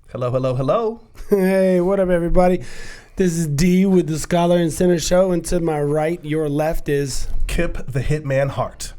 Hello, hello, hello. Hey, what up, everybody? This is D with the Scholar and Sinner Show, and to my right, your left is... KIP the Hitman Hart.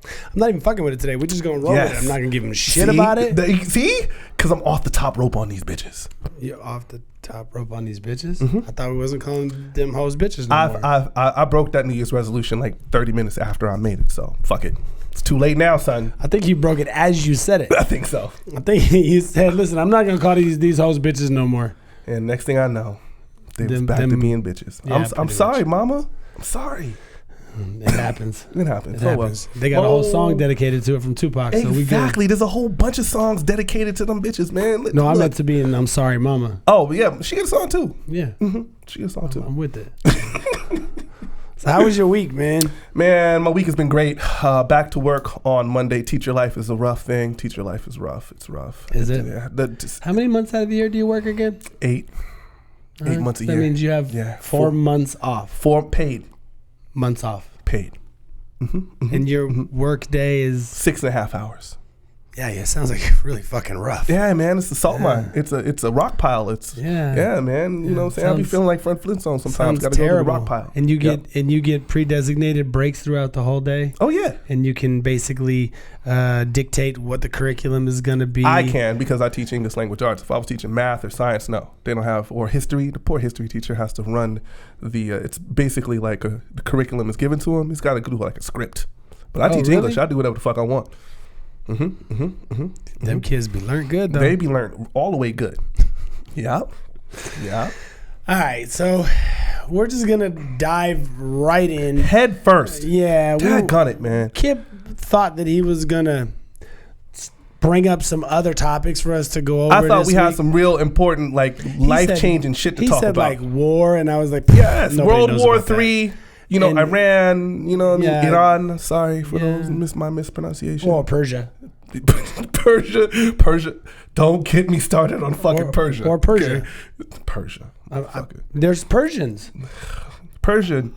I'm not even fucking with it today. We're just going to roll with it. I'm not going to give him shit about it. See? Because I'm off the top rope on these bitches. You're off the top rope on these bitches? I thought we wasn't calling them hoes bitches no more. I broke that New Year's resolution like 30 minutes after I made it, so fuck it. It's too late now, son. I think you broke it as you said it. I think so. I think you said, listen, I'm not going to call these hoes bitches no more. And next thing I know, they was back to being bitches. Yeah, I'm sorry, mama. I'm sorry. It happens. It happens. It happens. They got a whole song dedicated to it from Tupac. Exactly. There's a whole bunch of songs dedicated to them bitches, man. No, I meant to be in I'm Sorry, Mama. Oh, yeah. She got a song, too. Yeah. She got a song, too. I'm with it. So how was your week, man? Man, my week has been great. Back to work on Monday. Teacher life is a rough thing. Teacher life is rough. It's rough. Is it? Yeah. How many months out of the year do you work again? 8. 8 months a year. That means you have 4 months off. 4 paid. Months off. Paid. And your work day is 6.5 hours. Yeah, it sounds like really fucking rough. Yeah, man, it's a salt mine. It's a rock pile. Yeah, man. You know what I'm saying? I be feeling like Fred Flintstone sometimes. Got to go to the rock pile. And you get pre-designated breaks throughout the whole day. Oh yeah. And you can basically dictate what the curriculum is going to be. I can, because I teach English language arts. If I was teaching math or science, no, they don't have, or history. The poor history teacher has to run the. It's basically like the curriculum is given to him. He's got to do like a script. But I teach English. I do whatever the fuck I want. Them kids be learned good though. They be learned all the way good. Yep. All right, so we're just gonna dive right in head first. Yeah, got it, man. Kip thought that he was gonna bring up some other topics for us to go over. I thought we had some real important, like life-changing shit to talk about. He said like war, and I was like, yes, World War III. You know, Iran, you know what I mean? Iran, sorry for those my mispronunciation. Or Persia. Persia. Don't get me started on fucking Persia. Or Persia. Okay. Persia. There's Persians. Persia.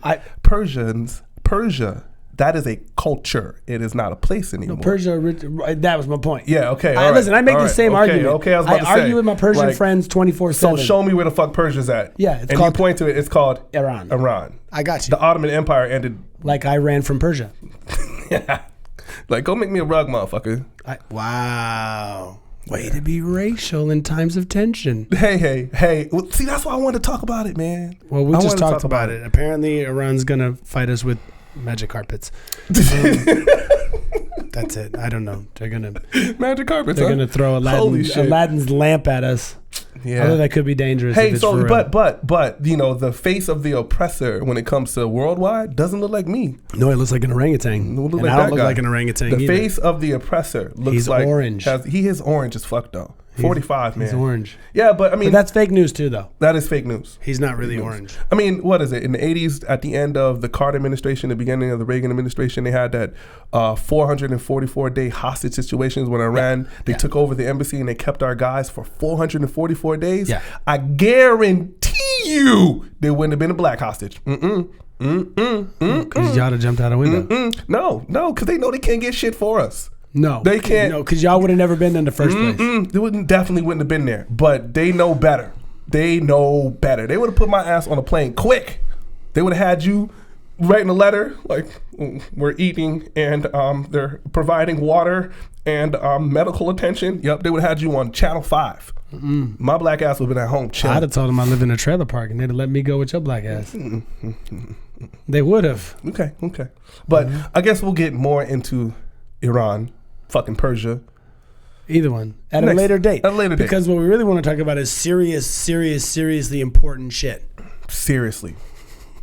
That is a culture. It is not a place anymore. No, Persia, that was my point. Yeah, okay. Listen, I make the same argument. Okay, I was about to say. I argue with my Persian friends 24/7. So show me where the fuck Persia's at. Yeah, and you point to it, it's called Iran. I got you. The Ottoman Empire ended. Like I ran from Persia. Yeah. Like, go make me a rug, motherfucker. Wow. Way to be racial in times of tension. Hey. Well, see, that's why I wanted to talk about it, man. Well, we just talked about it. Apparently, Iran's going to fight us with magic carpets. That's it. I don't know. They're going to... Magic carpets, They're going to throw Aladdin's lamp at us. Yeah. Although that could be dangerous. Hey, so but you know, the face of the oppressor when it comes to worldwide doesn't look like me. No, it looks like an orangutan. I don't look like an orangutan. The face of the oppressor looks like orange. He is orange as fuck though. 45, man. He's orange. Yeah, but I mean, that's fake news too, though. That is fake news. He's not really orange. I mean, what is it? In the 80s, at the end of the Carter administration, the beginning of the Reagan administration, they had that 444-day hostage situations when Iran, they took over the embassy and they kept our guys for 444 days. Yeah. I guarantee you there wouldn't have been a black hostage. Because y'all have jumped out a window. No, because they know they can't get shit for us. No, they can't. No, because y'all would have never been in the first place. They definitely wouldn't have been there. But they know better. They would have put my ass on a plane quick. They would have had you writing a letter like, we're eating and they're providing water and medical attention. Yep, they would have had you on Channel 5. My black ass would have been at home chilling. I'd have told them I live in a trailer park and they'd have let me go with your black ass. They would have. Okay. But I guess we'll get more into Iran. Fucking Persia. Either one. At a later date. Because what we really want to talk about is seriously important shit. Seriously.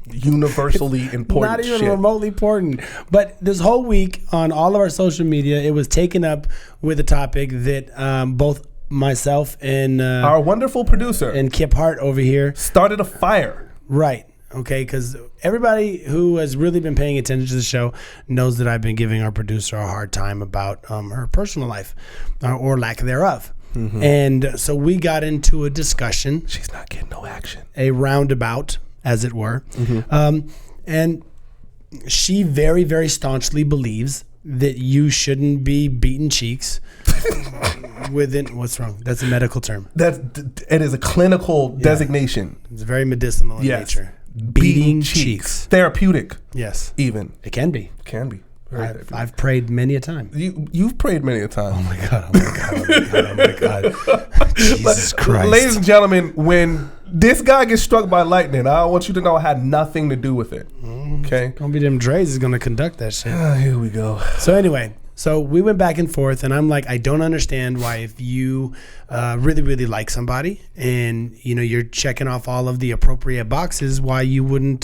Universally important shit. Not even shit. remotely important. But this whole week on all of our social media, it was taken up with a topic that both myself and... our wonderful producer. And Kip Hart over here. Started a fire. Right. Okay, because everybody who has really been paying attention to the show knows that I've been giving our producer a hard time about her personal life or lack thereof. And so we got into a discussion. She's not getting no action. A roundabout, as it were. And she very, very staunchly believes that you shouldn't be beating cheeks what's wrong? That's a medical term. It is a clinical designation. It's very medicinal in nature. Beating cheeks. Therapeutic. Yes. Even. It can be. Can be. I've prayed many a time. You've prayed many a time. Oh my God. Oh my God. Oh my God. Oh my God. Jesus Christ. Ladies and gentlemen, when this guy gets struck by lightning, I want you to know I had nothing to do with it. Okay? It's gonna be them Dre's is gonna conduct that shit. Here we go. So anyway, so we went back and forth, and I'm like, I don't understand why if you really, really like somebody and, you're checking off all of the appropriate boxes, why you wouldn't,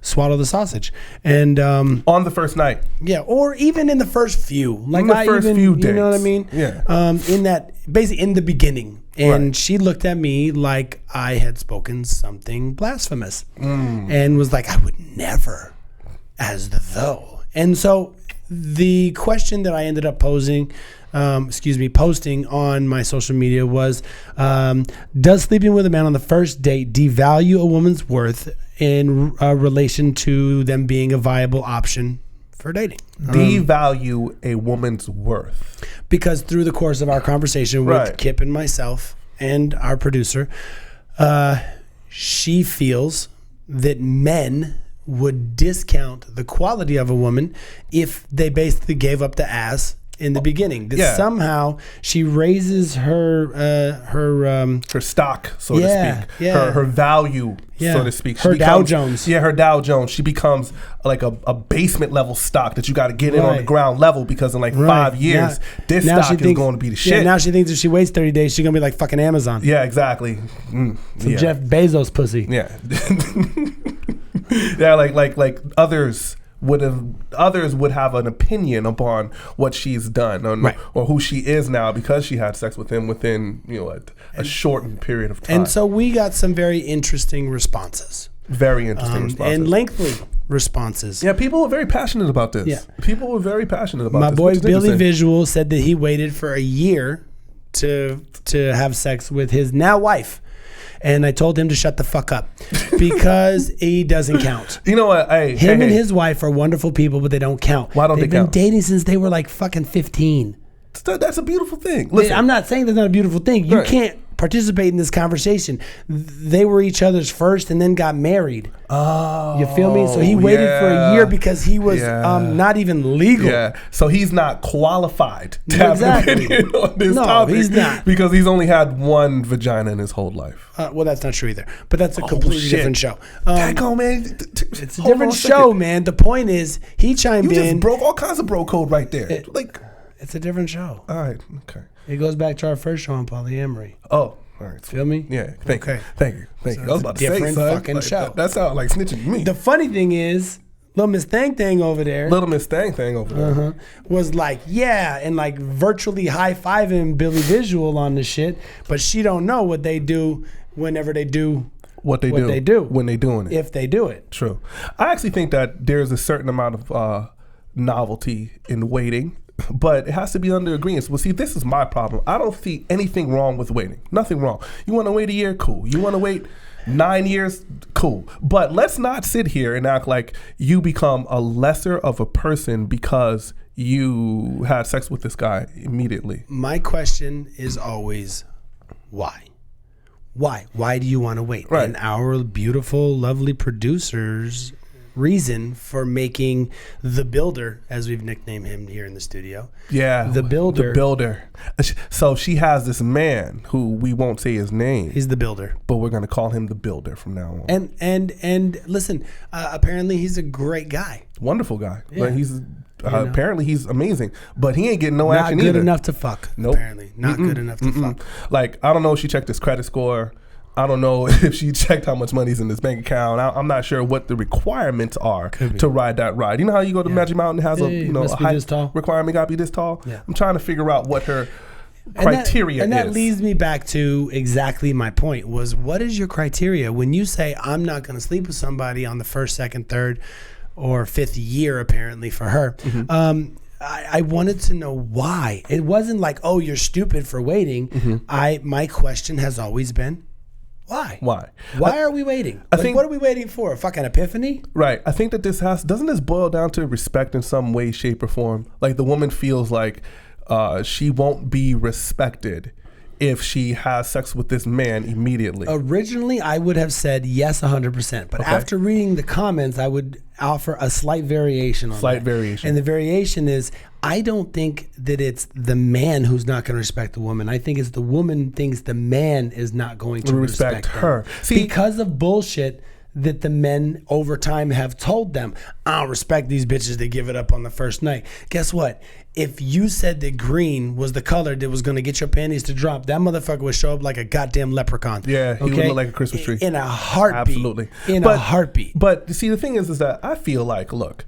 swallow the sausage. And on the first night. Yeah, or even in the first few. Like in the first few days. You know what I mean? Yeah. Basically in the beginning. And she looked at me like I had spoken something blasphemous and was like, I would never, as though. And so the question that I ended up posting on my social media was, does sleeping with a man on the first date devalue a woman's worth in relation to them being a viable option for dating? Devalue a woman's worth. Because through the course of our conversation with Kip and myself and our producer, she feels that men would discount the quality of a woman if they basically gave up the ass in the beginning. That somehow she raises her stock, so to speak. Yeah. Her value, so to speak. Her Dow Jones. Yeah, her Dow Jones. She becomes like a basement level stock that you got to get in on the ground level because in 5 years, this stock is going to be the shit. Yeah, now she thinks if she waits 30 days, she's going to be like fucking Amazon. Yeah, exactly. Jeff Bezos pussy. Yeah. Yeah, like others would have an opinion upon what she's done or who she is now because she had sex with him within a shortened period of time. And so we got some very interesting responses. Very interesting responses. And lengthy responses. Yeah, people were very passionate about this. Yeah. People were very passionate about this. My boy Billy Visual said that he waited for a year to have sex with his now wife. And I told him to shut the fuck up because he doesn't count. You know what? Him and his wife are wonderful people, but they don't count. Why don't they count? They've been dating since they were like fucking 15. That's a beautiful thing. Listen, I'm not saying that's not a beautiful thing. You can't participate in this conversation. They were each other's first and then got married. Oh, you feel me? So he waited for a year because he was not even legal. Yeah, so he's not qualified to have an opinion on this topic. He's not, because he's only had one vagina in his whole life. Well, that's not true either. But that's a completely different show. Back home, man. It's a different show, man. The point is, he chimed in. You just broke all kinds of bro code right there. It's a different show. All right, okay. It goes back to our first show on polyamory. Oh, all right. Feel me? Yeah. Thank you. So I was about to say, different fucking show. That sounds like snitching to me. The funny thing is, Little Miss Thang over there. Was like, and like virtually high-fiving Billy Visual on the shit, but she don't know what they do whenever they do what they do when they doing it. If they do it. True. I actually think that there's a certain amount of novelty in waiting, but it has to be under agreement. Well, see, this is my problem. I don't see anything wrong with waiting. Nothing wrong. You want to wait a year? Cool. You want to wait 9 years? Cool. But let's not sit here and act like you become a lesser of a person because you had sex with this guy immediately. My question is always, why? Why do you want to wait? Right. And our beautiful, lovely producers' reason for making the builder, as we've nicknamed him here in the studio. Yeah. The builder. So she has this man who we won't say his name. He's the builder. But we're going to call him the builder from now on. And listen, apparently he's a great guy. Wonderful guy. Yeah. But he's apparently he's amazing. But he ain't getting no action either. Not good enough to fuck. Nope. Apparently. Not good enough to fuck. Like, I don't know if she checked his credit score. I don't know if she checked how much money's in his bank account. I'm not sure what the requirements are to ride that ride. You know how you go to Magic Mountain, it has a height requirement, got to be this tall? Yeah. I'm trying to figure out what her criteria is. And that leads me back to exactly my point was, what is your criteria? When you say, I'm not going to sleep with somebody on the first, second, third, or fifth year, apparently for her, I wanted to know why. It wasn't like, oh, you're stupid for waiting. My question has always been, Why? Why? Why are we waiting? I think, what are we waiting for? A fucking epiphany? Right. I think that doesn't this boil down to respect in some way, shape, or form? Like the woman feels like she won't be respected if she has sex with this man immediately. Originally, I would have said yes 100%. But after reading the comments, I would offer a slight variation on that. Variation. And the variation is, I don't think that it's the man who's not going to respect the woman. I think it's the woman thinks the man is not going to respect her. See, because of bullshit that the men over time have told them. I don't respect these bitches that give it up on the first night. Guess what? If you said that green was the color that was going to get your panties to drop, that motherfucker would show up like a goddamn leprechaun. Yeah, he would look like a Christmas tree. In a heartbeat. Absolutely. A heartbeat. But see, the thing is that I feel like, look,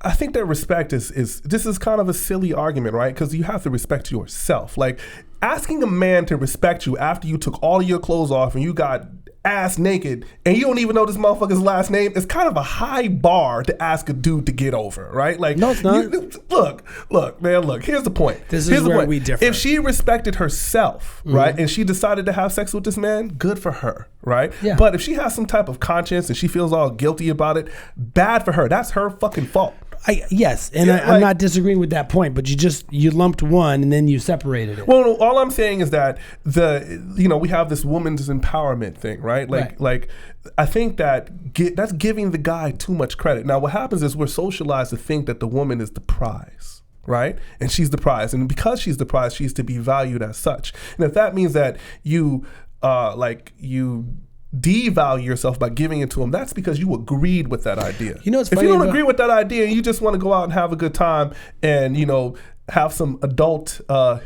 I think that respect is this is kind of a silly argument, right? Because you have to respect yourself. Like asking a man to respect you after you took all of your clothes off and you got ass naked and you don't even know this motherfucker's last name, it's kind of a high bar to ask a dude to get over, right? Like, no, it's not. Look, man, look. Here's the point. This is where we differ. If she respected herself, right, and she decided to have sex with this man, good for her, right? Yeah. But if she has some type of conscience and she feels all guilty about it, bad for her. That's her fucking fault. I'm not disagreeing with that point, but you lumped one and then you separated it. Well, all I'm saying is that we have this woman's empowerment thing, right? Like I think that that's giving the guy too much credit. Now, what happens is we're socialized to think that the woman is the prize, right? And she's the prize, and because she's the prize, she's to be valued as such. And if that means that you devalue yourself by giving it to him, that's because you agreed with that idea. You know, it's if funny you don't agree with that idea and you just want to go out and have a good time and have some adult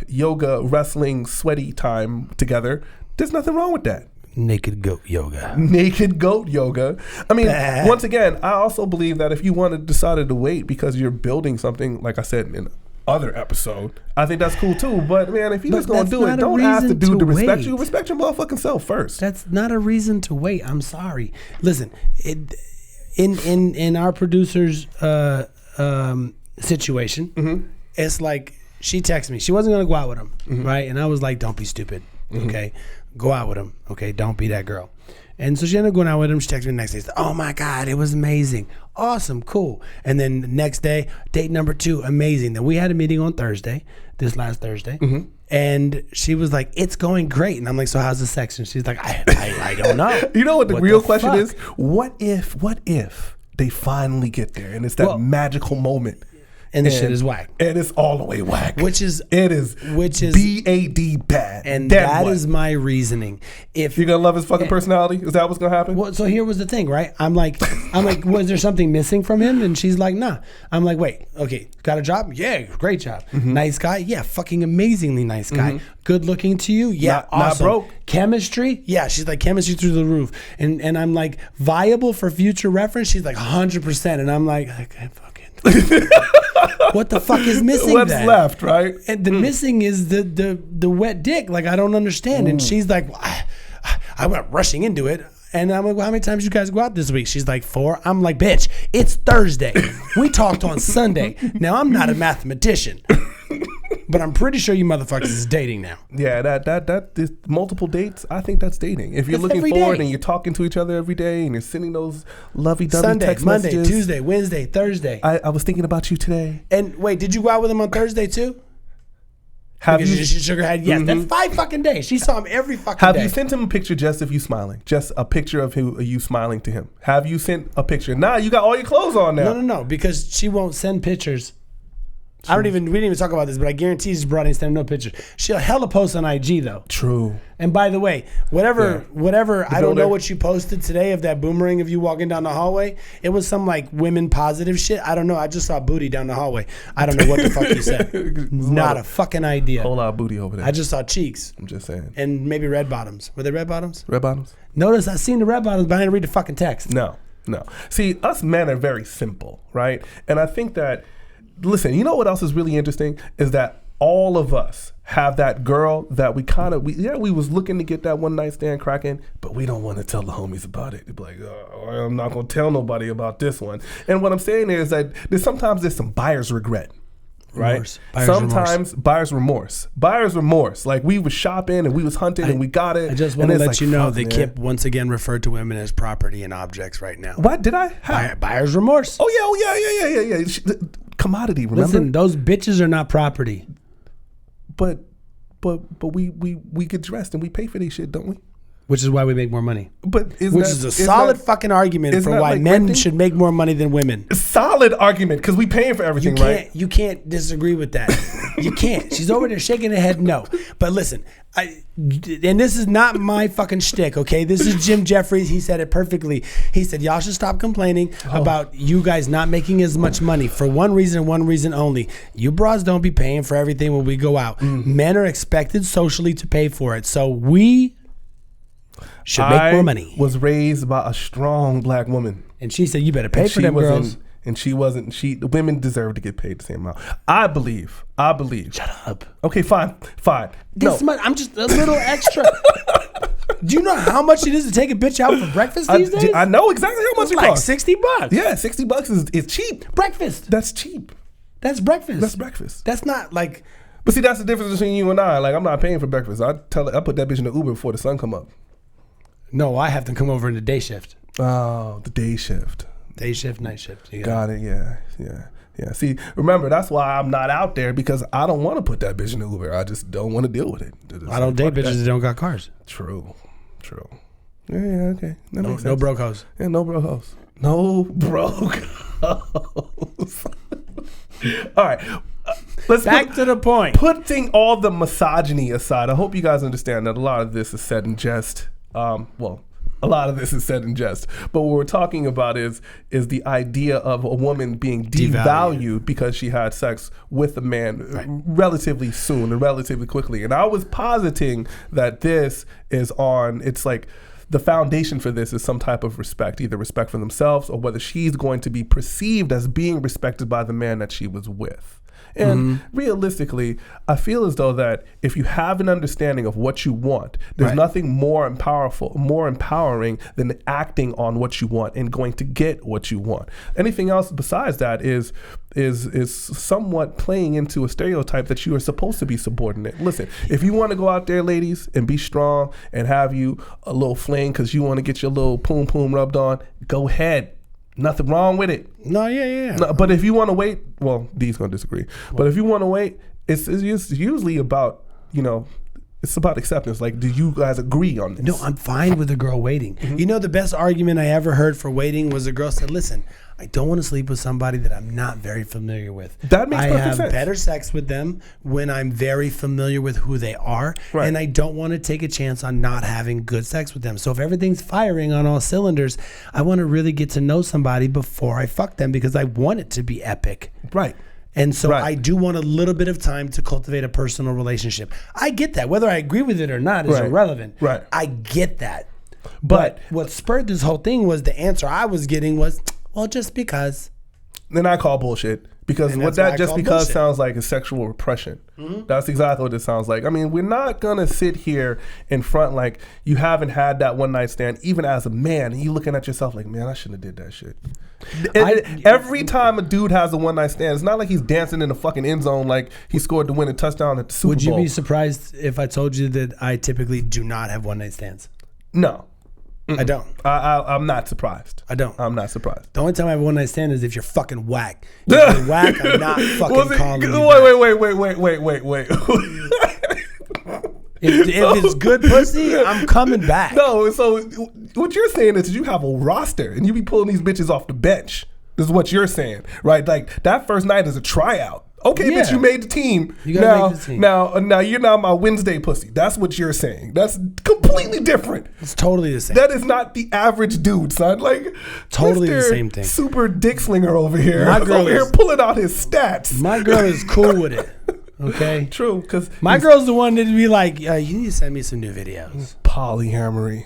yoga, wrestling, sweaty time together, there's nothing wrong with that. Naked goat yoga. I mean, once again, I also believe that if you decided to wait because you're building something, like I said in other episode, I think that's cool too. But man, if you're just gonna do it, don't ask the dude to respect you. Respect your motherfucking self first. That's not a reason to wait. I'm sorry. Listen, in our producer's situation, it's like she texted me. She wasn't gonna go out with him, right? And I was like, "Don't be stupid. Okay, go out with him. Okay, don't be that girl." And so she ended up going out with him. She texted me the next day. Said, "Oh my God, it was amazing. Awesome, cool." And then the next day, date number 2, amazing. Then we had a meeting on this last Thursday. And she was like, "It's going great." And I'm like, "So how's the sex?" And she's like, I don't know. You know what the real question is? What if they finally get there and it's that magical moment? And the shit is whack. It is all the way whack. Which is BAD bad. And then that is my reasoning. If you're gonna love his fucking personality, is that what's gonna happen? Well, so here was the thing, right? I'm like, was there something missing from him? And she's like, nah. I'm like, wait, okay, got a job? Yeah, great job. Nice guy? Yeah, fucking amazingly nice guy. Good looking to you? Yeah, awesome. Not broke. Chemistry? Yeah, she's like, chemistry through the roof. And I'm like, viable for future reference? She's like, 100%. And I'm like, okay, fucking. What the fuck is missing? What's left, right? And the missing is the wet dick. Like, I don't understand. And she's like, well, I went rushing into it. And I'm like, well, how many times you guys go out this week? She's like, 4. I'm like, bitch, it's Thursday. We talked on Sunday. Now, I'm not a mathematician, but I'm pretty sure you motherfuckers is dating now. Yeah, that is multiple dates. I think that's dating. If you're looking forward and you're talking to each other every day and you're sending those lovey-dovey text Monday, messages. Tuesday, Wednesday, Thursday. I was thinking about you today. And wait, did you go out with him on Thursday too? She shook her head. Yes, that's 5 fucking days. She saw him every fucking day. Have you sent him a picture just of you smiling? Just a picture of you smiling to him? Have you sent a picture? Nah, you got all your clothes on now. No, because she won't send pictures. We didn't even talk about this, but I guarantee she's brought in sending no pictures. She'll hella post on IG though. True. And by the way, whatever, I don't know what you posted today of that boomerang of you walking down the hallway. It was some like women positive shit. I don't know. I just saw booty down the hallway. I don't know what the fuck you said. Not a fucking idea. Whole lot of booty over there. I just saw cheeks. I'm just saying. And maybe red bottoms. Were they red bottoms? Red bottoms. Notice I seen the red bottoms, but I didn't read the fucking text. No. See, us men are very simple, right? And I think that, listen, you know what else is really interesting is that all of us have that girl that we was looking to get that one night stand cracking, but we don't want to tell the homies about it. They'd be like, oh, I'm not going to tell nobody about this one. And what I'm saying is that sometimes there's some buyer's regret. right? Remorse. Buyer's Sometimes buyer's remorse. Like we was shopping and we was hunting and we got it. I just want to let like, you know fuck, that man. KIP once again referred to women as property and objects right now. What did I? How? Buyer's remorse. Oh yeah. Commodity. Remember? Listen, those bitches are not property. But we get dressed and we pay for these shit, don't we? Which is why we make more money. But Which is a solid fucking argument for why like men renting? should make more money than women. Solid argument because we paying for everything, right? You can't disagree with that. You can't. She's over there shaking her head no. But listen, and this is not my fucking shtick, okay? This is Jim Jeffries. He said it perfectly. He said, y'all should stop complaining about you guys not making as much money for one reason and one reason only. You bras don't be paying for everything when we go out. Men are expected socially to pay for it. So we should make more money. I was raised by a strong black woman. And she said, you better pay for them girls. And she wasn't. The women deserve to get paid the same amount. I believe. Shut up. Okay, fine. This much, I'm just a little extra. Do you know how much it is to take a bitch out for breakfast these days? I know exactly how much it costs. Like $60. Yeah, $60 is cheap. Breakfast. That's cheap. That's breakfast. That's breakfast. That's not like. But see, that's the difference between you and I. Like, I'm not paying for breakfast. I put that bitch in the Uber before the sun come up. No, I have to come over in the day shift. Oh, the day shift. Day shift, night shift. Got it. Yeah. See, remember, that's why I'm not out there because I don't want to put that bitch in the Uber. I just don't want to deal with it. I don't date bitches that don't got cars. True. Yeah, okay. That makes sense. No broke hoes. Yeah, no broke hoes. No broke hoes. All right. Let's Back to the point. Putting all the misogyny aside, I hope you guys understand that a lot of this is said in jest. A lot of this is said in jest, but what we're talking about is the idea of a woman being devalued because she had sex with a man relatively soon and relatively quickly. And I was positing that this is it's like the foundation for this is some type of respect, either respect for themselves or whether she's going to be perceived as being respected by the man that she was with. And realistically, I feel as though that if you have an understanding of what you want, there's nothing more empowering than acting on what you want and going to get what you want. Anything else besides that is somewhat playing into a stereotype that you are supposed to be subordinate. Listen, if you want to go out there, ladies, and be strong and have you a little fling because you want to get your little poom poom rubbed on, go ahead. Nothing wrong with it. No, yeah. No, but if you want to wait, well, D's gonna disagree. But if you want to wait, it's usually about, it's about acceptance. Like, do you guys agree on this? No, I'm fine with a girl waiting. You know, the best argument I ever heard for waiting was a girl said, listen, I don't want to sleep with somebody that I'm not very familiar with. That makes perfect sense. I have better sex with them when I'm very familiar with who they are. Right. And I don't want to take a chance on not having good sex with them. So if everything's firing on all cylinders, I want to really get to know somebody before I fuck them because I want it to be epic. Right. And so I do want a little bit of time to cultivate a personal relationship. I get that. Whether I agree with it or not is irrelevant. Right. I get that. But what spurred this whole thing was the answer I was getting was, well, just because. Then I call bullshit because what that just because sounds like is sexual repression. That's exactly what it sounds like. I mean, we're not going to sit here in front like you haven't had that one night stand, even as a man, and you looking at yourself like, man, I shouldn't have did that shit. Every time a dude has a one night stand, it's not like he's dancing in the fucking end zone like he scored the winning touchdown at the Super Bowl. Would you be surprised if I told you that I typically do not have one night stands? No. I don't. I'm not surprised. I'm not surprised. The only time I have one night stand is if you're fucking whack. If you're whack, I'm not fucking calling you. Wait. If it's good pussy, I'm coming back. No, so what you're saying is you have a roster and you be pulling these bitches off the bench. This is what you're saying, right? Like that first night is a tryout. Okay, bitch, you made the team. You gotta make the team. Now you're now my Wednesday pussy. That's what you're saying. That's completely different. It's totally the same. That is not the average dude, son. Like totally the same thing. Super dick slinger over here. My girl over here pulling out his stats. My girl is cool with it. Okay. True, because my girl's the one that'd be like, you need to send me some new videos. Polyamory.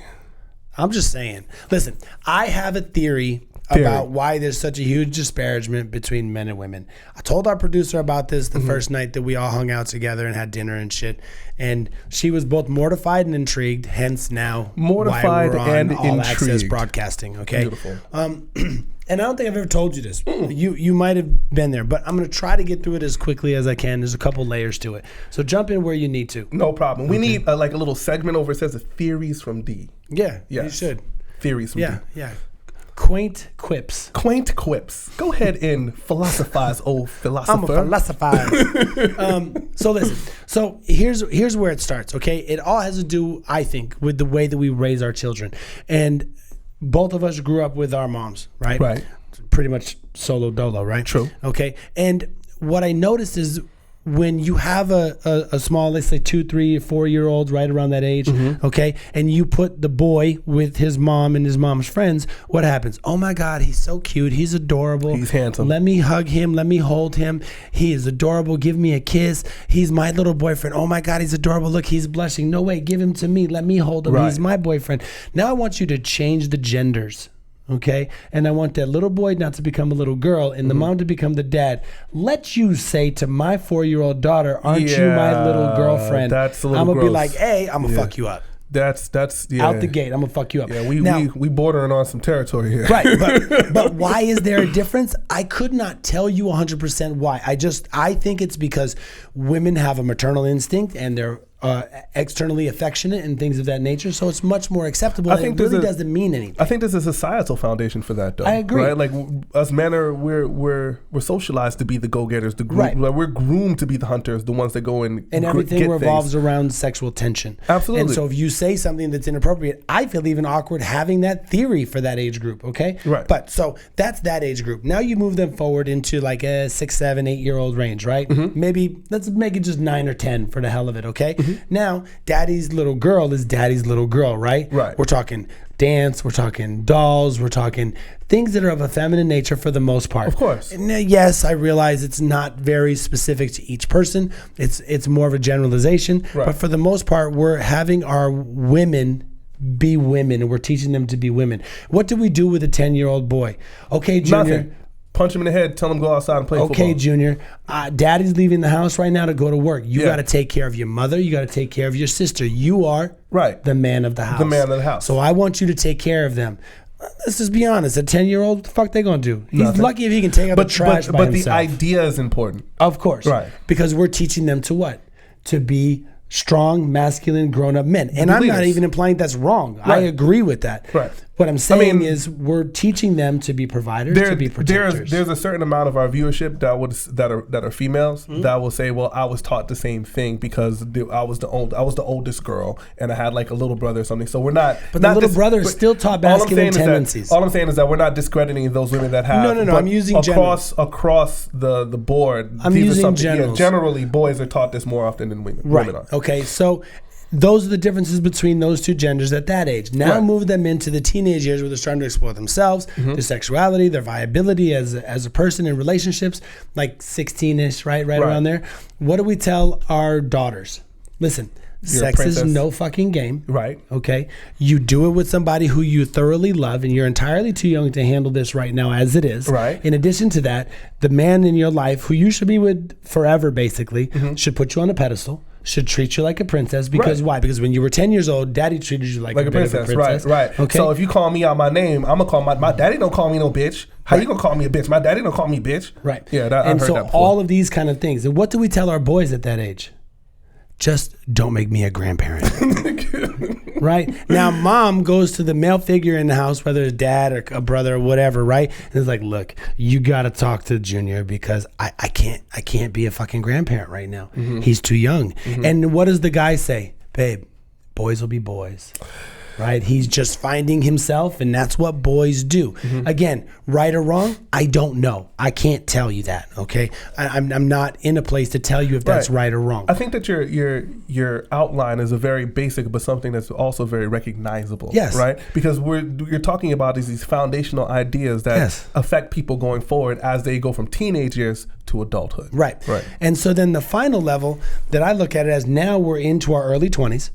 I'm just saying. Listen, I have a theory about why there's such a huge disparagement between men and women. I told our producer about this the first night that we all hung out together and had dinner and shit. And she was both mortified and intrigued, hence now mortified why we're on and All intrigued. Access Broadcasting. Okay. Beautiful. and I don't think I've ever told you this. You might have been there, but I'm going to try to get through it as quickly as I can. There's a couple layers to it. So jump in where you need to. No problem. We need like a little segment over. It says theories from D. Yeah, you should. Theories from D. Yeah. Quaint quips. Quaint quips. Go ahead and philosophize, old philosopher. I'm a philosophize. So listen. So here's where it starts. Okay, it all has to do, I think, with the way that we raise our children, and both of us grew up with our moms, right? Right. Pretty much solo dolo, right? True. Okay, and what I noticed is when you have a small, let's say 2, 3, 4-year-olds right around that age, okay, and you put the boy with his mom and his mom's friends, what happens? Oh my God, he's so cute. He's adorable. He's handsome. Let me hug him. Let me hold him. He is adorable. Give me a kiss. He's my little boyfriend. Oh my God, he's adorable. Look, he's blushing. No way, give him to me. Let me hold him. Right. He's my boyfriend. Now I want you to change the genders. Okay, and I want that little boy not to become a little girl and the mom to become the dad. Let you say to my 4-year-old daughter, "Aren't you my little girlfriend?" That's a little I'm gonna gross. be like, "Hey, I'm gonna fuck you up." That's Out the gate. I'm gonna fuck you up. Yeah, Now, we bordering on some territory here. right, but why is there a difference? I could not tell you 100% why. I think it's because women have a maternal instinct and they're externally affectionate and things of that nature, so it's much more acceptable. I think it really doesn't mean anything. I think there's a societal foundation for that, though. I agree. Right? Like us men we're socialized to be the go-getters, Right. Like we're groomed to be the hunters, the ones that go and everything get revolves things. around sexual tension. Absolutely. And so if you say something that's inappropriate, I feel even awkward having that theory for that age group. Okay. Right. But so that's that age group. Now you move them forward into like a 6, 7, 8-year-old range, right? Maybe let's make it just 9 or 10 for the hell of it. Okay. Now daddy's little girl is daddy's little girl, right? Right. We're talking dance, we're talking dolls, we're talking things that are of a feminine nature for the most part. Of course. And yes, I realize it's not very specific to each person. It's more of a generalization. Right. But for the most part, we're having our women be women and we're teaching them to be women. What do we do with a 10-year-old boy? Okay, Junior. Nothing. Punch him in the head, tell him go outside and play football. Okay, Junior, daddy's leaving the house right now to go to work. You Yeah. got to take care of your mother. You got to take care of your sister. You are Right. the man of the house. The man of the house. So I want you to take care of them. Let's just be honest. A 10-year-old, the fuck they gonna do? He's Nothing. lucky if he can take out the trash by but himself. the idea is important. Of course. Right. Because we're teaching them to what? To be strong, masculine, grown-up men. And I'm not leaders. even implying that's wrong. I Right. agree with that. Right. What I'm saying is we're teaching them to be providers, to be protectors. There's a certain amount of our viewership that are females that will say, "Well, I was taught the same thing because I was the oldest girl and I had like a little brother or something." So we're not. But the little brother is still taught masculine tendencies. All I'm saying is that we're not discrediting those women that have. No. but I'm using across the board. I'm these are using something- generals. generally, boys are taught this more often than women. Right. Women are. Okay. So those are the differences between those two genders at that age. Now Right. move them into the teenage years where they're starting to explore themselves, their sexuality, their viability as a person in relationships, like 16-ish, right around there. What do we tell our daughters? Listen, You're a sex is princess. no fucking game. Right. Okay. You do it with somebody who you thoroughly love, and you're entirely too young to handle this right now as it is. Right. In addition to that, the man in your life who you should be with forever, basically, should put you on a pedestal, should treat you like a princess. Because why? Because when you were 10 years old, daddy treated you like a bit of a princess. Right. Okay. So if you call me out my name, I'm gonna call my daddy don't call me no bitch. How you gonna call me a bitch? My daddy don't call me bitch. Right. Yeah. I've And heard so that before. all of these kind of things. And what do we tell our boys at that age? Just don't make me a grandparent. Right? Now, mom goes to the male figure in the house, whether it's dad or a brother or whatever, right? And it's like, look, you got to talk to Junior because I can't be a fucking grandparent right now. He's too young. And what does the guy say? Babe, boys will be boys. Right? He's just finding himself, and that's what boys do. Again, right or wrong, I don't know. I can't tell you that. Okay, I'm not in a place to tell you if that's right or wrong. I think that your outline is a very basic, but something that's also very recognizable. Yes. Right? Because you're talking about these foundational ideas that affect people going forward as they go from teenage years to adulthood. Right. And so then the final level that I look at it as, now we're into our early 20s.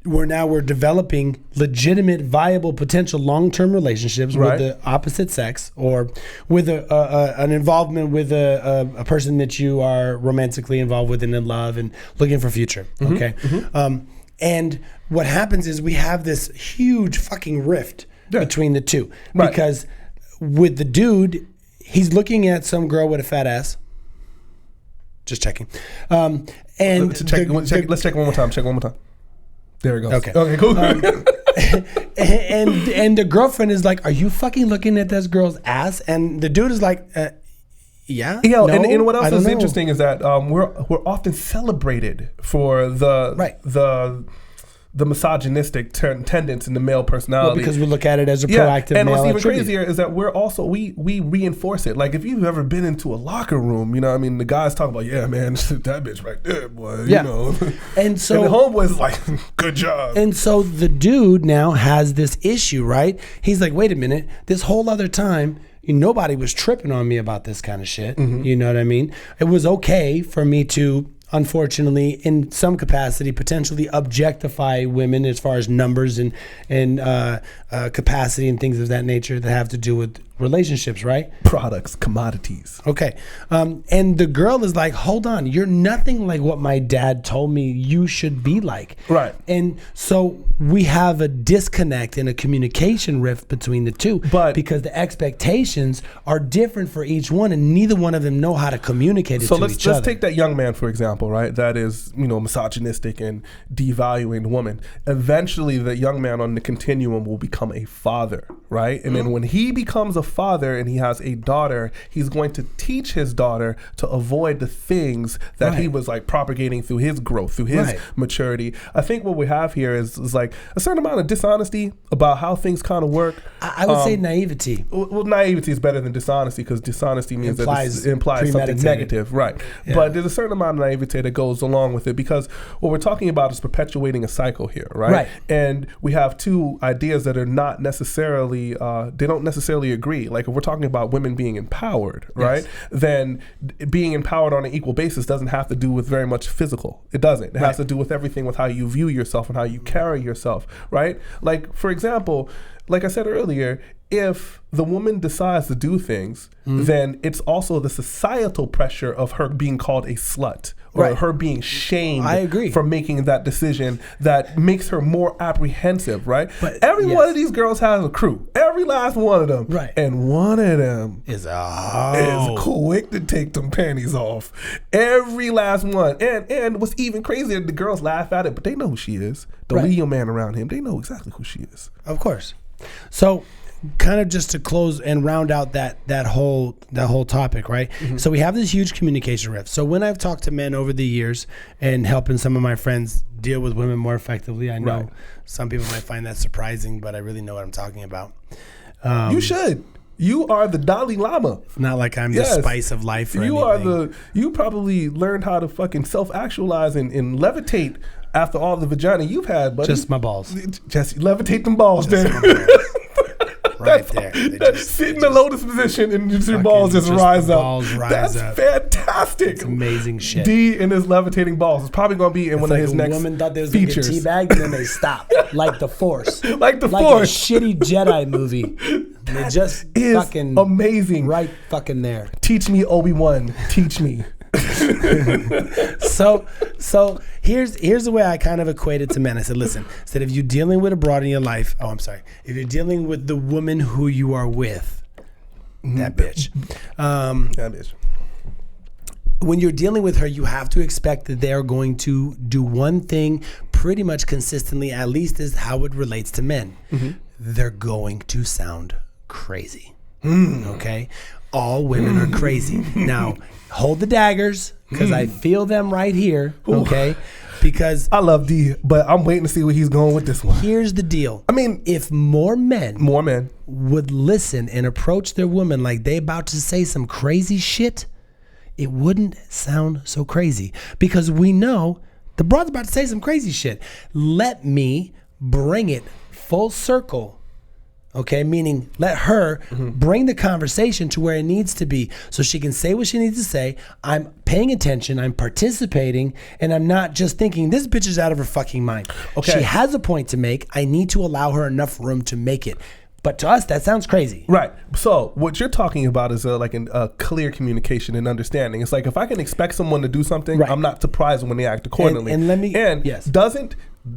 We're developing legitimate, viable, potential long-term relationships with the opposite sex, or with an involvement with a person that you are romantically involved with and in love and looking for future. Okay. And what happens is we have this huge fucking rift between the two, because with the dude, he's looking at some girl with a fat ass. Just checking. And let's check one more time. Check one more time. There it goes. Okay. Okay, cool. And the girlfriend is like, "Are you fucking looking at this girl's ass?" And the dude is like, "Yeah." You know, and what else is interesting is that we're often celebrated for the misogynistic tendency in the male personality. Well, because we look at it as a proactive and male what's even attribute. crazier is that we're also we reinforce it. Like if you've ever been into a locker room, you know, I mean, the guys talk about, yeah, man, that bitch right there, boy. You know, and so and the homeboy's like, good job. And so the dude now has this issue, right? He's like, wait a minute, this whole other time, nobody was tripping on me about this kind of shit. Mm-hmm. You know what I mean? It was okay for me to, unfortunately, in some capacity, potentially objectify women as far as numbers and capacity and things of that nature that have to do with relationships, right? Products, commodities. Okay. And the girl is like, hold on, you're nothing like what my dad told me you should be like. Right. And so we have a disconnect and a communication rift between the two, because the expectations are different for each one, and neither one of them know how to communicate it to each other. So let's take that young man, for example, right? That is, misogynistic and devaluing the woman. Eventually, the young man on the continuum will become a father, right? And then when he becomes a father and he has a daughter, he's going to teach his daughter to avoid the things that he was like propagating through his growth, through his maturity. I think what we have here is like a certain amount of dishonesty about how things kind of work. I would say naivety. Well, naivety is better than dishonesty, because dishonesty means that it implies something negative, right? Yeah. But there's a certain amount of naivety that goes along with it, because what we're talking about is perpetuating a cycle here, right? And we have two ideas that are not necessarily, they don't necessarily agree. Like if we're talking about women being empowered, right? Then being empowered on an equal basis doesn't have to do with very much physical. It doesn't. It has to do with everything, with how you view yourself and how you carry yourself, right? Like, for example, like I said earlier, if the woman decides to do things, then it's also the societal pressure of her being called a slut, or her being shamed for making that decision that makes her more apprehensive, right? But every one of these girls has a crew. Every last one of them. Right. And one of them is quick to take them panties off. Every last one. And what's even crazier, the girls laugh at it, but they know who she is. The Leo man around him, they know exactly who she is. Of course. So kind of just to close and round out that whole topic, right? So we have this huge communication rift. So when I've talked to men over the years and helping some of my friends deal with women more effectively, I know some people might find that surprising, but I really know what I'm talking about. You should. You are the Dalai Lama. It's not like I'm the spice of life or anything. You probably learned how to fucking self-actualize and levitate after all the vagina you've had, buddy. Just my balls. Just levitate them balls, man. Right there. Sit in the lotus position and just your balls just rise up. Balls rise That's up. fantastic. It's amazing shit. D and his levitating balls. It's probably going to be in one of his next features. Woman thought they was going to get teabagged and then they stopped. Like the Force. Like the Force. Like a shitty Jedi movie. They just is fucking amazing. Right fucking there. Teach me, Obi-Wan. Teach me. So here's the way I kind of equate it to men. I said, listen, if you're dealing with a broad in your life, if you're dealing with the woman who you are with, that bitch. That bitch. When you're dealing with her, you have to expect that they're going to do one thing pretty much consistently, at least is how it relates to men. They're going to sound crazy. Okay? All women are crazy. Now, hold the daggers, because I feel them right here, okay? Because I love D, but I'm waiting to see where he's going with this one. Here's the deal. I mean, if more men would listen and approach their woman like they about to say some crazy shit, it wouldn't sound so crazy, because we know the broad's about to say some crazy shit. Let me bring it full circle. Okay, meaning let her bring the conversation to where it needs to be, so she can say what she needs to say. I'm paying attention, I'm participating, and I'm not just thinking, this bitch is out of her fucking mind. Okay. She has a point to make. I need to allow her enough room to make it. But to us, that sounds crazy. Right. So what you're talking about is a clear communication and understanding. It's like if I can expect someone to do something, I'm not surprised when they act accordingly. And let me... And yes.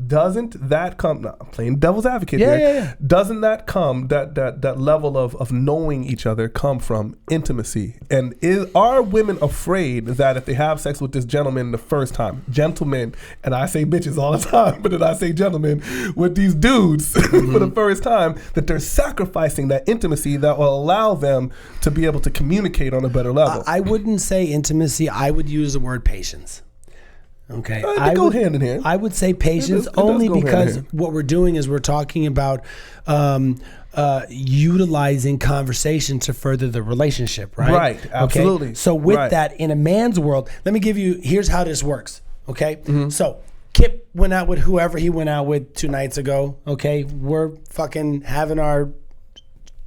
doesn't that come? Now, I'm playing devil's advocate Yeah, here. yeah. Doesn't that come that level of knowing each other come from intimacy? And are women afraid that if they have sex with this gentleman the first time, gentlemen, and I say bitches all the time, but then I say gentlemen with these dudes for the first time, that they're sacrificing that intimacy that will allow them to be able to communicate on a better level? I wouldn't say intimacy. I would use the word patience. Okay, They go hand in hand. I would say patience It does only go hand in because hand. what we're doing is we're talking about utilizing conversation to further the relationship, right? Right, absolutely. Okay? So with that, in a man's world, let me give you, here's how this works, okay? So Kip went out with whoever he went out with 2 nights ago, okay? We're fucking having our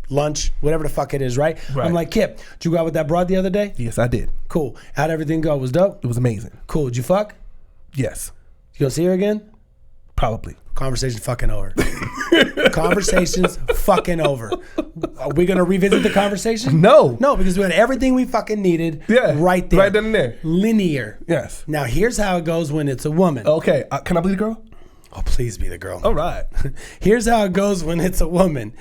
lunch, whatever the fuck it is, right? I'm like, Kip, did you go out with that broad the other day? Yes, I did. Cool. How'd everything go? It was dope? It was amazing. Cool. Did you fuck? Yes, You gonna see her again? probably. Conversation fucking over. Conversation's fucking over. Are we gonna revisit the conversation? No. No, because we had everything we fucking needed right there. Right then and there. Linear. Yes. Now here's how it goes when it's a woman. Okay, can I be the girl? Oh, please be the girl. All right. Here's how it goes when it's a woman.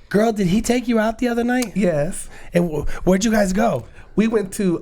Girl, did he take you out the other night? Yes. And where'd you guys go? We went to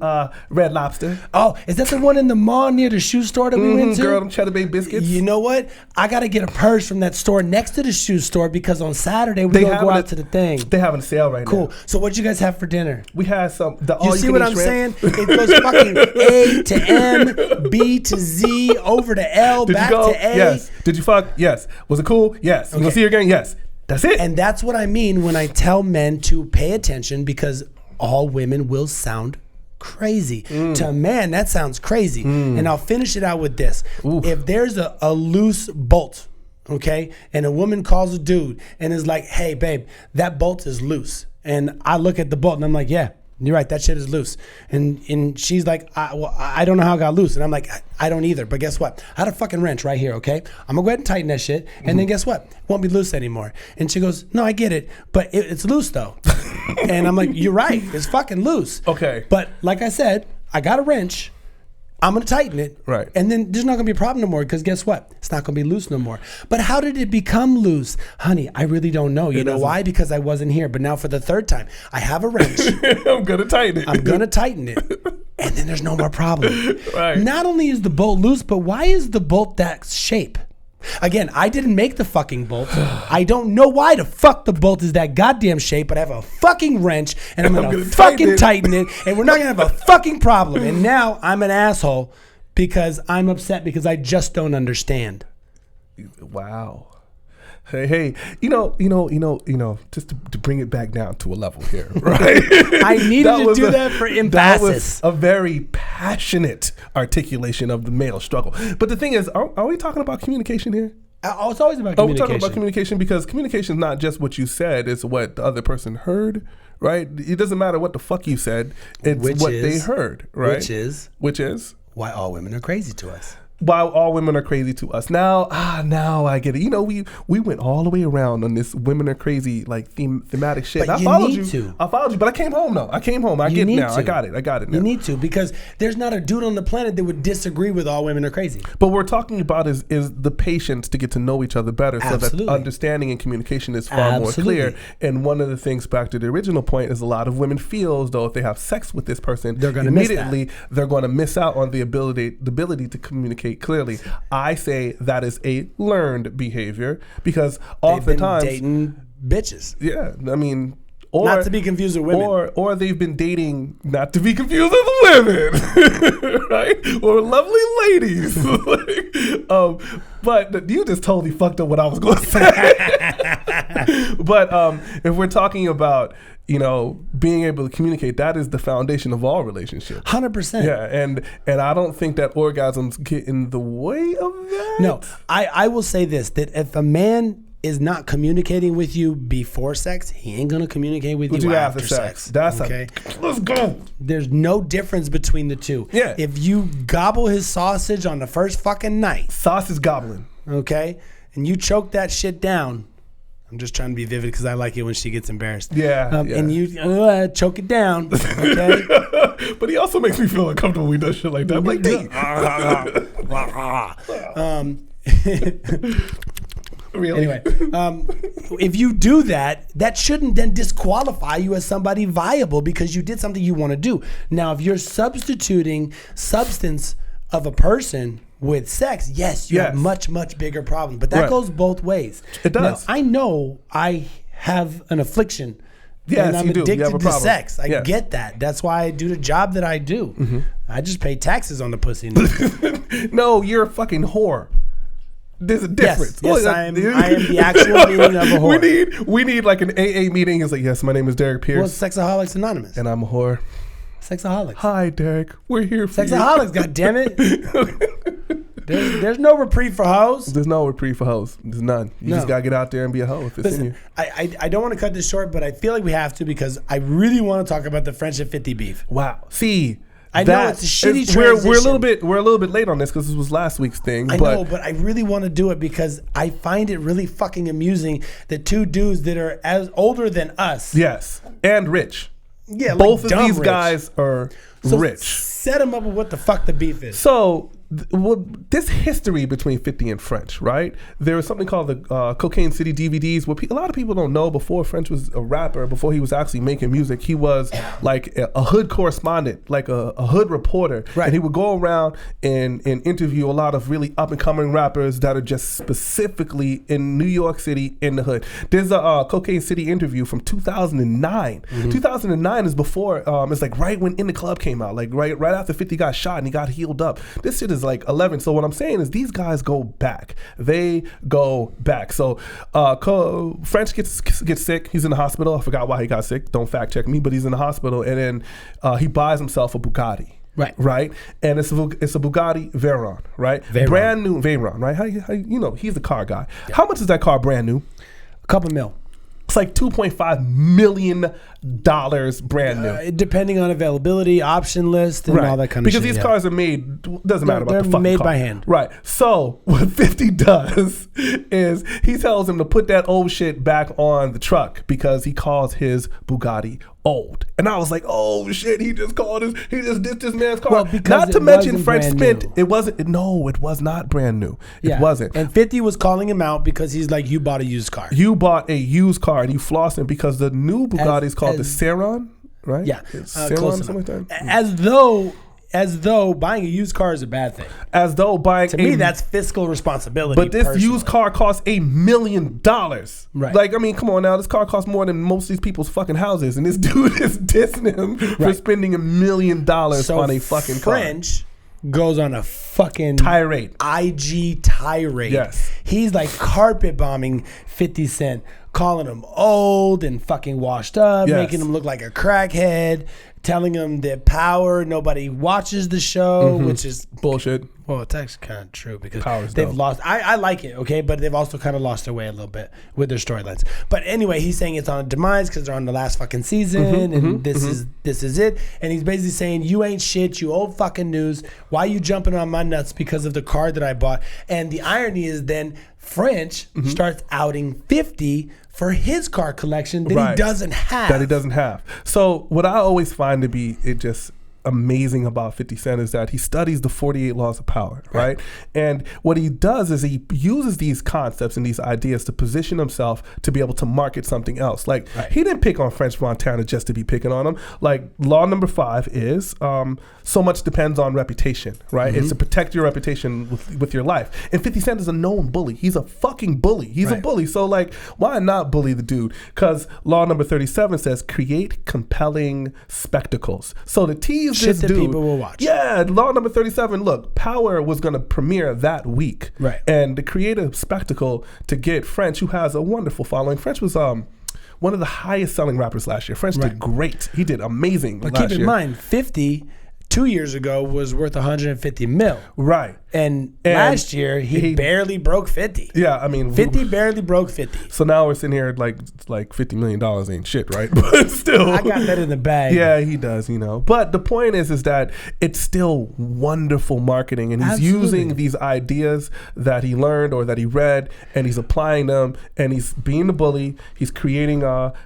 Red Lobster. Oh, is that the one in the mall near the shoe store that we went to? Girl, them Cheddar Bay biscuits. You know what? I got to get a purse from that store next to the shoe store because on Saturday we're going to go out to the thing. They're having a sale right now. Cool. So what'd you guys have for dinner? We had some. You see what I'm saying? It goes fucking A to M, B to Z, over to L, Did back you go? to A. Yes. Did you fuck? Yes. Was it cool? Yes. You gonna see her again? Yes. That's it. And that's what I mean when I tell men to pay attention because all women will sound crazy. To a man, that sounds crazy. And I'll finish it out with this. Oof. If there's a loose bolt, okay, and a woman calls a dude and is like, hey, babe, that bolt is loose. And I look at the bolt and I'm like, yeah, you're right, that shit is loose. And she's like, I don't know how it got loose. And I'm like, I don't either. But guess what? I had a fucking wrench right here, okay? I'm gonna go ahead and tighten that shit. And then guess what? It won't be loose anymore. And she goes, no, I get it, but it's loose though. And I'm like, you're right, it's fucking loose. Okay. But like I said, I got a wrench. I'm gonna tighten it. Right. And then there's not gonna be a problem no more because guess what? It's not gonna be loose no more. But how did it become loose? Honey, I really don't know. You know why? Because I wasn't here. But now for the third time, I have a wrench. I'm gonna tighten it. I'm gonna tighten it. And then there's no more problem. Right. Not only is the bolt loose, but why is the bolt that shape? Again, I didn't make the fucking bolt. I don't know why the fuck the bolt is that goddamn shape, but I have a fucking wrench and I'm gonna fucking tighten it and we're not gonna have a fucking problem. And now I'm an asshole because I'm upset because I just don't understand. Wow. Hey, you know, just to bring it back down to a level here, right? I needed to do that for emphasis. That was a very passionate articulation of the male struggle. But the thing is, are we talking about communication here? Oh, it's always about We're communication. talking about communication because communication is not just what you said, it's what the other person heard, right? It doesn't matter what the fuck you said, it's what they heard, right? Which is? Why all women are crazy to us. While all women are crazy to us. Now I get it. You know, we went all the way around on this women are crazy like thematic shit. But I followed you, but I came home though. I get it now. I got it now. You need to because there's not a dude on the planet that would disagree with all women are crazy. But what we're talking about is the patience to get to know each other better so that understanding and communication is far more clear. And one of the things back to the original point is a lot of women feel as though if they have sex with this person, they're going to miss out on the ability to communicate clearly. I say that is a learned behavior because oftentimes they've been dating bitches. Yeah, I mean, not to be confused with women, or they've been dating not to be confused with women, right? Or lovely ladies. But you just totally fucked up what I was going to say. But if we're talking about being able to communicate, that is the foundation of all relationships. 100%. Yeah, and I don't think that orgasms get in the way of that. No, I will say this, that if a man is not communicating with you before sex, he ain't gonna communicate with you after sex. That's okay. Let's go. There's no difference between the two. Yeah. If you gobble his sausage on the first fucking night, sausage gobbling, okay, and you choke that shit down. I'm just trying to be vivid because I like it when she gets embarrassed. Yeah. And you choke it down, okay? But he also makes me feel uncomfortable when he does shit like that. I'm like, Really? Anyway, if you do that, that shouldn't then disqualify you as somebody viable because you did something you want to do. Now, if you're substituting substance of a person with sex, yes, you have much, much bigger problem. But that goes both ways. It does. Now, I know I have an affliction. Yes, and I'm you do. You addicted have a to problem. sex. I get that. That's why I do the job that I do. I just pay taxes on the pussy. No, you're a fucking whore. There's a difference. Yes, I am the actual meaning of a whore. We need like an AA meeting. It's like, yes, my name is Derrick Pierce. Well, Sexaholics Anonymous. And I'm a whore. Sexaholics. Hi, Derrick. We're here for Sexaholics, goddammit. There's no reprieve for hoes. There's no reprieve for hoes. There's none. You just gotta get out there and be a hoe if it's in you. I don't want to cut this short, but I feel like we have to because I really want to talk about the French and 50 beef. Wow. See, I know it's a shitty transition. We're a little bit late on this because this was last week's thing. I know, but I really want to do it because I find it really fucking amusing that two dudes that are as older than us. Yes, and rich. Yeah, both like of these rich. guys are rich. Set them up with what the fuck the beef is. So, this history between 50 and French, right? There was something called the Cocaine City DVDs. What a lot of people don't know, before French was a rapper, before he was actually making music, he was like a hood correspondent, like a hood reporter. Right. And he would go around and interview a lot of really up-and-coming rappers that are just specifically in New York City in the hood. There's a Cocaine City interview from 2009. 2009 is before, it's like right when In the Club came out, like right after 50 got shot and he got healed up. This shit is like 11. So what I'm saying is these guys go back. They go back. So French gets sick. He's in the hospital. I forgot why he got sick. Don't fact check me, but he's in the hospital. And then he buys himself a Bugatti. Right. And it's a Bugatti Veyron, right? Brand new Veyron, right? How you know, he's a car guy. Yeah. How much is that car brand new? A couple mil. It's like $2.5 million brand new. Depending on availability, option list, and all that kind of shit. Because these cars are made, doesn't matter about the fucking car. They're made by hand. Right. So what 50 does is he tells him to put that old shit back on the truck because he calls his Bugatti old. And I was like, oh shit, he just dissed this man's car. Well, not to mention French spent, it was not brand new. It wasn't. And 50 was calling him out because he's like, you bought a used car. You bought a used car and you flossed him because the new Bugatti is called the Seyron, right? Yeah. Seyron, something like that. As though buying a used car is a bad thing. As though buying to me, that's fiscal responsibility. But this used car costs $1 million. Right. Like, I mean, come on now. This car costs more than most of these people's fucking houses. And this dude is dissing him for spending $1 million on a fucking car. French goes on a fucking tirade. IG tirade. Yes. He's like carpet bombing 50 Cent, calling him old and fucking washed up, making him look like a crackhead, telling him that power, nobody watches the show, which is bullshit. Well, it's actually kind of true because Power's they've dope. lost. I like it, okay, but they've also kind of lost their way a little bit with their storylines. But anyway, he's saying it's on a demise because they're on the last fucking season, and this is it. And he's basically saying, you ain't shit, you old fucking news. Why you jumping on my nuts because of the car that I bought? And the irony is then French starts outing 50 for his car collection that he doesn't have. So what I always find to be just amazing about 50 Cent is that he studies the 48 laws of power, right? And what he does is he uses these concepts and these ideas to position himself to be able to market something else. Like, he didn't pick on French Montana just to be picking on him. Like, law number 5 is so much depends on reputation, right? It's to protect your reputation with your life. And 50 Cent is a known bully. He's a fucking bully. He's a bully. So, like, why not bully the dude? Because law number 37 says create compelling spectacles. So the tease shit this that dude, people will watch. Yeah, law number 37. Look, Power was going to premiere that week, and to create a spectacle to get French, who has a wonderful following. French was one of the highest selling rappers last year. French did great. He did amazing. But keep in mind, 50 2 years ago was worth 150 mil. Right. And last year he barely broke 50. Yeah, I mean 50 barely broke 50. So now we're sitting here like $50 million ain't shit, right? But still, I got that in the bag. Yeah, he does, you know. But the point is that it's still wonderful marketing, and he's using these ideas that he learned or that he read, and he's applying them, and he's being the bully. He's creating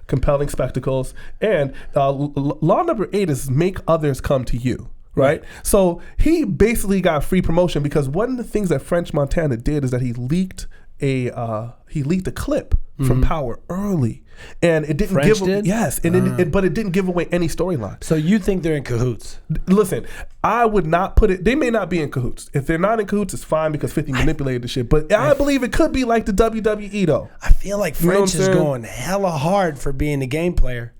compelling spectacles, and law number 8 is make others come to you. right? So he basically got free promotion because one of the things that French Montana did is that he leaked a clip from Power early, and it didn't French give did? yes, and but it didn't give away any storyline. So you think they're in cahoots? Listen, I would not put it. They may not be in cahoots. If they're not in cahoots, it's fine because 50 manipulated the shit. But I believe it could be like the WWE though. I feel like You know French what I'm is saying? going hella hard for being a game player.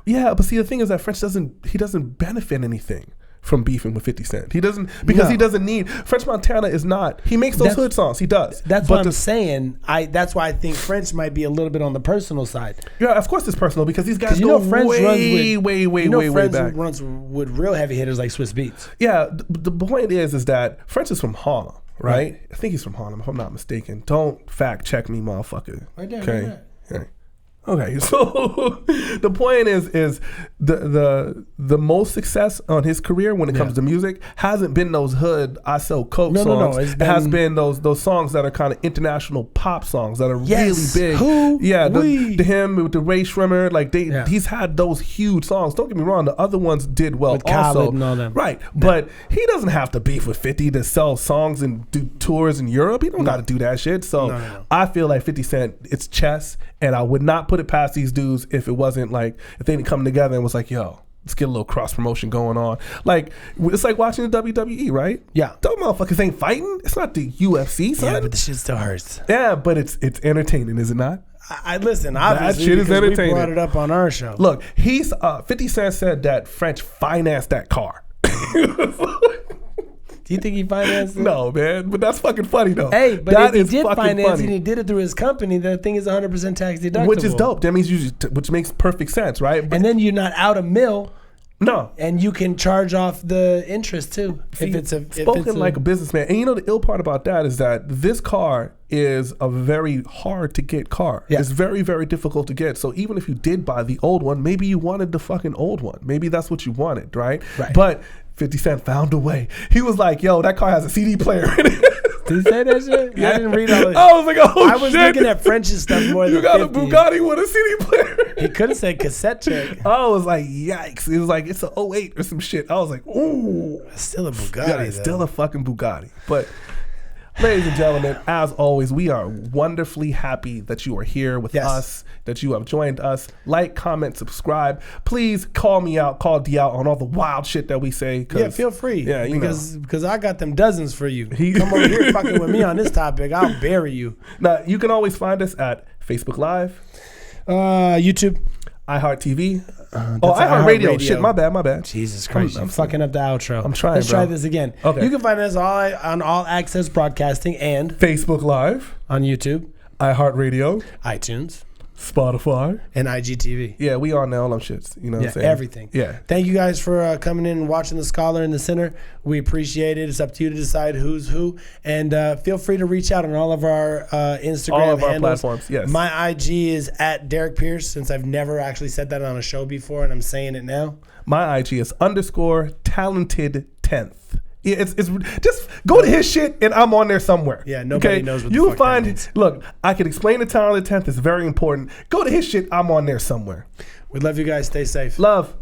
Yeah, but see, the thing is that French doesn't benefit anything from beefing with 50 Cent. He doesn't, because No. he doesn't need. French Montana is not. He makes those hood songs. He does. That's but what I'm saying. That's why I think French might be a little bit on the personal side. Yeah, of course it's personal because these guys You go know, French way back. runs with real heavy hitters like Swiss Beats. Yeah, the point is that French is from Harlem, right? I think he's from Harlem, if I'm not mistaken. Don't fact check me, motherfucker. Right there, Okay. right there. Okay, so the point is the most success on his career when it comes to music hasn't been those hood I sell coke songs. No. It has been those songs that are kind of international pop songs that are really big. Who? Yeah, the him with the Ray Shrimmer, like he's had those huge songs. Don't get me wrong, the other ones did well With also. Khaled and all them. Right, but he doesn't have to beef with 50 to sell songs and do tours in Europe. He don't got to do that shit. So I feel like 50 Cent, it's chess, and I would not put it past these dudes if it wasn't like, if they didn't come together and was like, yo, let's get a little cross promotion going on. Like, it's like watching the WWE, right? Yeah. Those motherfuckers ain't fighting. It's not the UFC, son. Yeah, but the shit still hurts. Yeah, but it's entertaining, is it not? I listen, obviously, shit is because entertaining. we brought it up on our show. Look, 50 Cent said that French financed that car. Do you think he financed it? No, man, but that's fucking funny though. Hey, but that if he is did fucking finance funny. it and he did it through his company, the thing is 100% tax deductible. Which is dope. That means which makes perfect sense, right? But And then you're not out a mill, no, and you can charge off the interest too. See, spoken like a businessman. And you know the ill part about that is that this car is a very hard to get car. Yeah. It's very, very difficult to get. So even if you did buy the old one, maybe you wanted the fucking old one. Maybe that's what you wanted, right? Right. But 50 Cent found a way. He was like, yo, that car has a CD player in it. Did he say that shit? Yeah. I didn't read all of it. I was like, oh shit. I was looking at French's stuff more than You got 50. a Bugatti with a CD player. He could have said cassette check. I was like, yikes. It was like, it's a 08 or some shit. I was like, ooh. It's still a Bugatti. Yeah, it's though. still a fucking Bugatti. But ladies and gentlemen, as always, we are wonderfully happy that you are here with us, that you have joined us. Like, comment, subscribe. Please call me out, call D out on all the wild shit that we say. Yeah, feel free. Yeah, because I got them dozens for you. Come over here fucking with me on this topic. I'll bury you. Now, you can always find us at Facebook Live, YouTube, iHeartTV. iHeartRadio. Shit, my bad. Jesus Christ, I'm fucking up the outro. I'm trying, Let's bro. try this again. Okay. You can find us on All Access Broadcasting and Facebook Live, on YouTube, iHeartRadio, iTunes, Spotify, and IGTV. Yeah, we on all them shits. You know what I'm saying? Everything. Yeah. Thank you guys for coming in and watching The Scholar in the Center. We appreciate it. It's up to you to decide who's who. And feel free to reach out on all of our Instagram all of our handles. platforms, yes. My IG is at Derrick Pierce, since I've never actually said that on a show before, and I'm saying it now. My IG is _talented10th. Yeah, it's just go to his shit and I'm on there somewhere. Yeah, nobody knows what the You'll fuck that find means. Look, I can explain the talented 10th. It's very important. Go to his shit. I'm on there somewhere. We love you guys. Stay safe. Love.